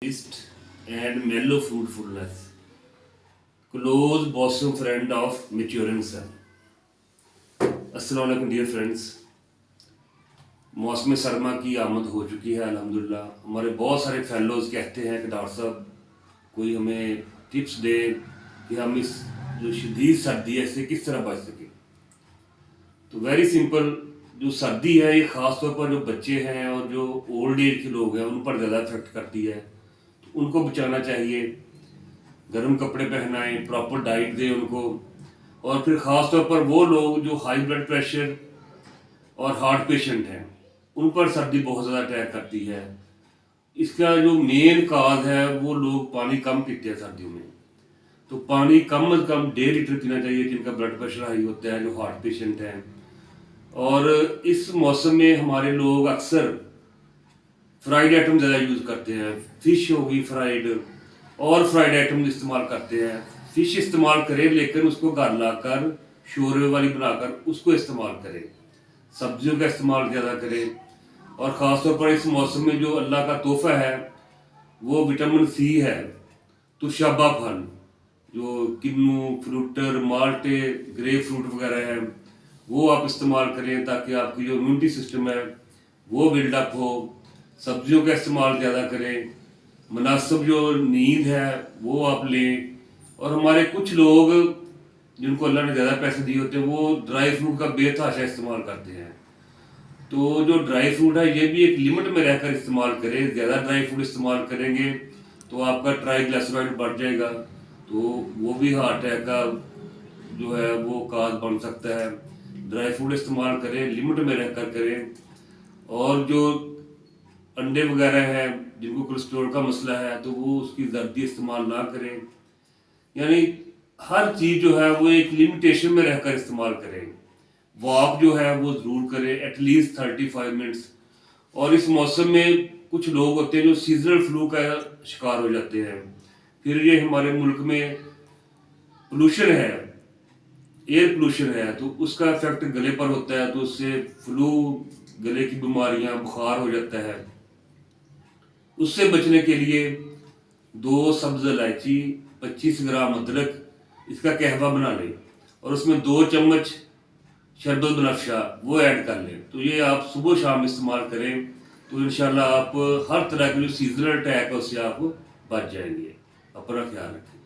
taste and mellow fruitfulness, close bosom friend of maturing sun. अस्सलाम वालेकुम dear friends, मौसम सरमा की आमद हो चुकी है अल्हम्दुलिल्लाह। हमारे बहुत सारे फेलोज़ कहते हैं कि डॉक्टर साहब कोई हमें टिप्स दें कि हम इस जो शदीद सर्दी है इससे किस तरह बच सकें। तो वेरी सिंपल, जो सर्दी है ये ख़ास तौर पर जो बच्चे हैं और जो ओल्ड एज के लोग हैं उन पर ज़्यादा इफेक्ट करती है, तो उनको बचाना चाहिए। गर्म कपड़े पहनाएं, प्रॉपर डाइट दें उनको, और फिर ख़ास तौर पर वो लोग जो हाई ब्लड प्रेशर और हार्ट पेशेंट हैं उन पर सर्दी बहुत ज़्यादा अटैक करती है। इसका जो मेन काज है वो लोग पानी कम पीते हैं सर्दियों में। तो पानी कम से कम 1.5 लीटर पीना चाहिए जिनका ब्लड प्रेशर हाई होता है, जो हार्ट पेशेंट हैं। और इस मौसम में हमारे लोग अक्सर फ्राइड आइटम ज़्यादा यूज़ करते हैं। फ़िश होगी फ्राइड, और फ्राइड आइटम इस्तेमाल करते हैं। फ़िश इस्तेमाल करें लेकिन उसको घर लाकर शोरबे वाली बनाकर उसको इस्तेमाल करें। सब्जियों का इस्तेमाल ज़्यादा करें, और ख़ास तौर पर इस मौसम में जो अल्लाह का तोहफ़ा है वो विटामिन सी है। तो शाबा फल जो किन्नू, फ्रूटर, माल्टे, ग्रेप फ्रूट वगैरह है वो आप इस्तेमाल करें ताकि आपकी जो इम्यूनिटी सिस्टम है वो बिल्डअप हो। सब्जियों का इस्तेमाल ज़्यादा करें, मुनासिब जो नींद है वो आप लें। और हमारे कुछ लोग जिनको अल्लाह ने ज़्यादा पैसे दिए होते हैं वो ड्राई फ्रूट का बेतहाशा इस्तेमाल करते हैं। तो जो ड्राई फ्रूट है ये भी एक लिमिट में रहकर इस्तेमाल करें। ज़्यादा ड्राई फ्रूट इस्तेमाल करेंगे तो आपका ट्राइग्लिसराइड बढ़ जाएगा, तो वो भी हार्ट अटैक का जो है वो काज बन सकता है। ड्राई फ्रूट इस्तेमाल करें, लिमिट में रहकर करें। और जो अंडे वगैरह हैं जिनको कोलेस्ट्रॉल का मसला है तो वो उसकी जर्दी इस्तेमाल ना करें। यानी हर चीज़ जो है वो एक लिमिटेशन में रहकर इस्तेमाल करें। वॉक जो है वो ज़रूर करें, एटलीस्ट 35 मिनट्स। और इस मौसम में कुछ लोग होते हैं जो सीजनल फ्लू का शिकार हो जाते हैं। फिर ये हमारे मुल्क में पोल्यूशन है, एयर पोल्यूशन है, तो उसका इफेक्ट गले पर होता है, तो उससे फ्लू, गले की बीमारियां, बुखार हो जाता है। उससे बचने के लिए 2 सब्ज़ इलायची, 25 ग्राम अदरक, इसका कहवा बना लें और उसमें 2 चम्मच शरबत बनफशा वो ऐड कर लें। तो ये आप सुबह शाम इस्तेमाल करें तो इंशाल्लाह आप हर तरह के जो सीजनल अटैक है उससे आप बच जाएंगे। अपना ख्याल रखें।